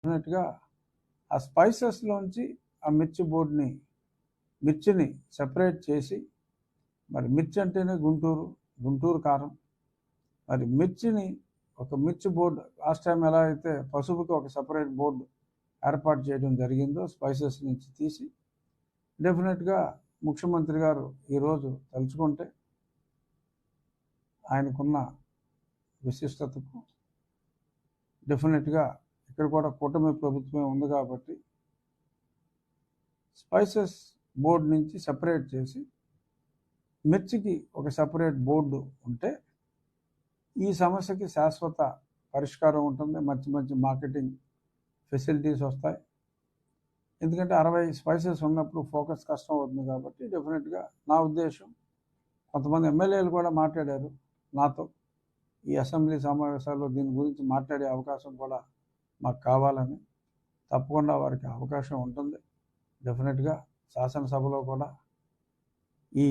డెఫినెట్గా ఆ స్పైసెస్లోంచి ఆ మిర్చిని సెపరేట్ చేసి, మరి మిర్చి అంటేనే గుంటూరు కారం, మరి ఒక మిర్చి బోర్డు లాస్ట్ టైం ఎలా అయితే పసుపుకి ఒక సపరేట్ బోర్డు ఏర్పాటు చేయడం జరిగిందో స్పైసెస్ నుంచి తీసి, డెఫినెట్గా ముఖ్యమంత్రి గారు ఈరోజు తలుచుకుంటే ఆయనకున్న విశిష్టతకు డెఫినెట్గా ఇక్కడ కూడా కూటమి ప్రభుత్వమే ఉంది కాబట్టి స్పైసెస్ బోర్డు నుంచి సెపరేట్ చేసి మిర్చికి ఒక సపరేట్ బోర్డు ఉంటే ఈ సమస్యకి శాశ్వత పరిష్కారం ఉంటుంది. మంచి మార్కెటింగ్ ఫెసిలిటీస్ వస్తాయి. ఎందుకంటే 60 స్పైసెస్ ఉన్నప్పుడు ఫోకస్ కష్టం అవుతుంది కాబట్టి డెఫినెట్గా నా ఉద్దేశం, కొంతమంది ఎమ్మెల్యేలు కూడా మాట్లాడారు నాతో ఈ అసెంబ్లీ సమావేశాల్లో దీని గురించి మాట్లాడే అవకాశం కూడా మాకు కావాలని. తప్పకుండా వారికి అవకాశం ఉంటుంది. డెఫినెట్గా శాసనసభలో కూడా ఈ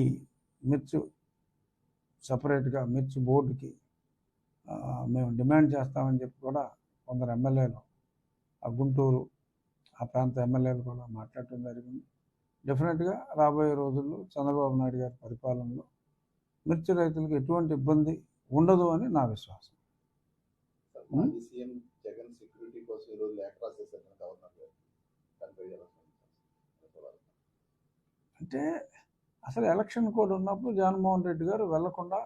సపరేట్గా మిర్చి బోర్డుకి మేము డిమాండ్ చేస్తామని చెప్పి కూడా కొందరు ఎమ్మెల్యేలు, ఆ గుంటూరు ఆ ప్రాంత ఎమ్మెల్యేలు కూడా మాట్లాడటం జరిగింది. డెఫినెట్గా రాబోయే రోజుల్లో చంద్రబాబు నాయుడు గారి పరిపాలనలో మిర్చి రైతులకు ఎటువంటి ఇబ్బంది ఉండదు అని నా విశ్వాసం. అంటే అసలు ఎలక్షన్ కోడ్ ఉన్నప్పుడు జగన్మోహన్ రెడ్డి గారు వెళ్లకుండా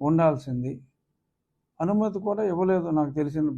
ఉండాల్సింది. అనుమతి కూడా ఇవ్వలేదు నాకు తెలిసిన